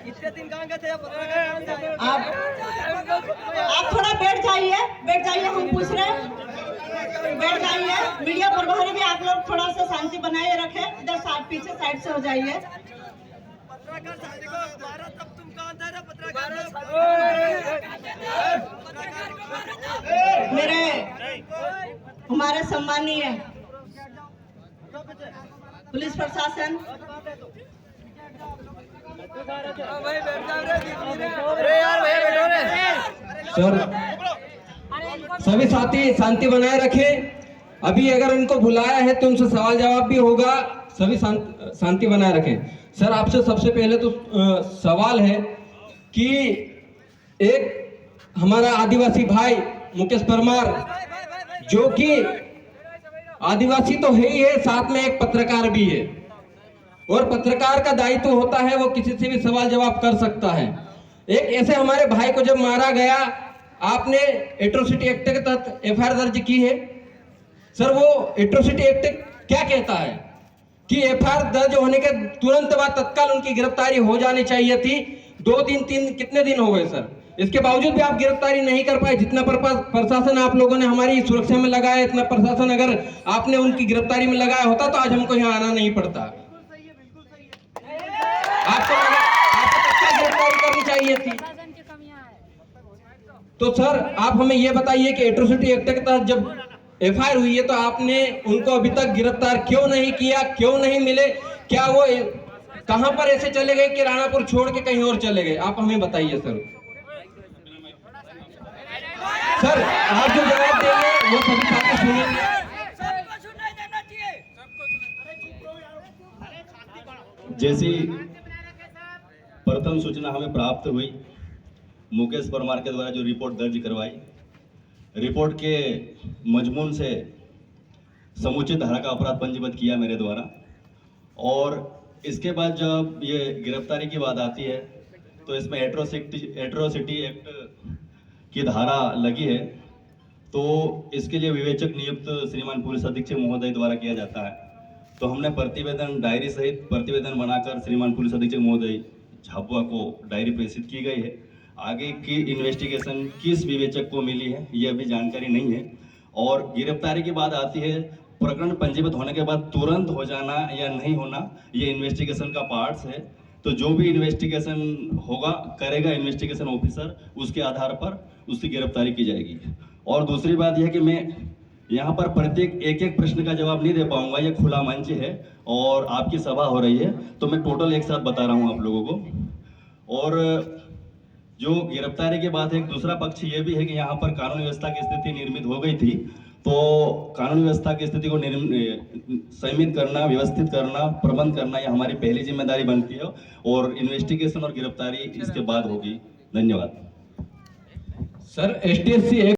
इतने दिन कहाँ गए थे? आप थोड़ा बैठ जाइए, हम पूछ रहे हैं, बैठ जाइए। मीडिया प्रभारी भी आप लोग थोड़ा सा शांति बनाए रखें, इधर पीछे साइड से हो जाइए। मेरे हमारे सम्मानीय पुलिस प्रशासन, सर सभी साथी शांति बनाए रखें। अभी अगर उनको बुलाया है तो उनसे सवाल जवाब भी होगा, सभी शांति बनाए रखें। सर आपसे सबसे पहले तो सवाल है कि एक हमारा आदिवासी भाई मुकेश परमार, जो कि आदिवासी तो है ही है, साथ में एक पत्रकार भी है, और पत्रकार का दायित्व होता है वो किसी से भी सवाल जवाब कर सकता है। एक ऐसे हमारे भाई को जब मारा गया, आपने एट्रोसिटी एक्ट के तहत एफआईआर दर्ज की है। सर वो एट्रोसिटी एक्ट क्या कहता है कि एफआईआर दर्ज होने के तुरंत बाद तत्काल उनकी गिरफ्तारी हो जानी चाहिए थी। 2 दिन 3 कितने दिन हो गए सर, इसके बावजूद भी आप गिरफ्तारी नहीं कर पाए। जितना प्रशासन आप लोगों ने हमारी सुरक्षा में लगाया, इतना प्रशासन अगर आपने उनकी गिरफ्तारी में लगाया होता तो आज हमको यहाँ आना नहीं पड़ता। आपको तत्काल गिरफ्तारी करनी चाहिए थी। तो सर आप हमें ये बताइए कि एट्रोसिटी एक्ट के तहत जब एफआईआर हुई है तो आपने उनको अभी तक गिरफ्तार क्यों नहीं किया, क्यों नहीं मिले? क्या वो कहां पर ऐसे चले गए कि राणापुर छोड़ के कहीं और चले गए? आप हमें बताइए सर। सर आप जो जवाब देंगे वो सभी साथी सुनेंगे। जैसी प्रथम सूचना हमें प्राप्त हुई, मुकेश परमार के द्वारा जो रिपोर्ट दर्ज करवाई, रिपोर्ट के मजमून से समुचित धारा का अपराध पंजीबद्ध किया मेरे द्वारा, और इसके बाद जब ये गिरफ्तारी की बात आती है तो इसमें एट्रोसिटी एक्ट की धारा लगी है। तो इसके लिए विवेचक नियुक्त श्रीमान पुलिस अधीक्षक महोदय द्वारा किया जाता है। तो हमने प्रतिवेदन डायरी सहित प्रतिवेदन बनाकर श्रीमान पुलिस अधीक्षक महोदय झाबुआ को डायरी प्रेषित की गई है। आगे की इन्वेस्टिगेशन किस विवेचक को मिली है ये अभी जानकारी नहीं है। और गिरफ्तारी की बात आती है, प्रकरण पंजीबद्ध होने के बाद तुरंत हो जाना या नहीं होना ये इन्वेस्टिगेशन का पार्ट्स है। तो जो भी इन्वेस्टिगेशन होगा करेगा इन्वेस्टिगेशन ऑफिसर, उसके आधार पर उसकी गिरफ्तारी की जाएगी। और दूसरी बात यह कि मैं यहाँ पर प्रत्येक एक प्रश्न का जवाब नहीं दे पाऊंगा, ये खुला मंच है और आपकी सभा हो रही है, तो मैं टोटल एक साथ बता रहा हूँ आप लोगों को। और जो गिरफ्तारी के बाद एक दूसरा पक्ष ये भी है कि यहाँ पर कानून व्यवस्था की स्थिति निर्मित हो गई थी, तो कानून व्यवस्था की स्थिति को संयमित करना, व्यवस्थित करना, प्रबंध करना ये हमारी पहली जिम्मेदारी बनती है, और इन्वेस्टिगेशन और गिरफ्तारी इसके बाद होगी। धन्यवाद। सर एसटीएससी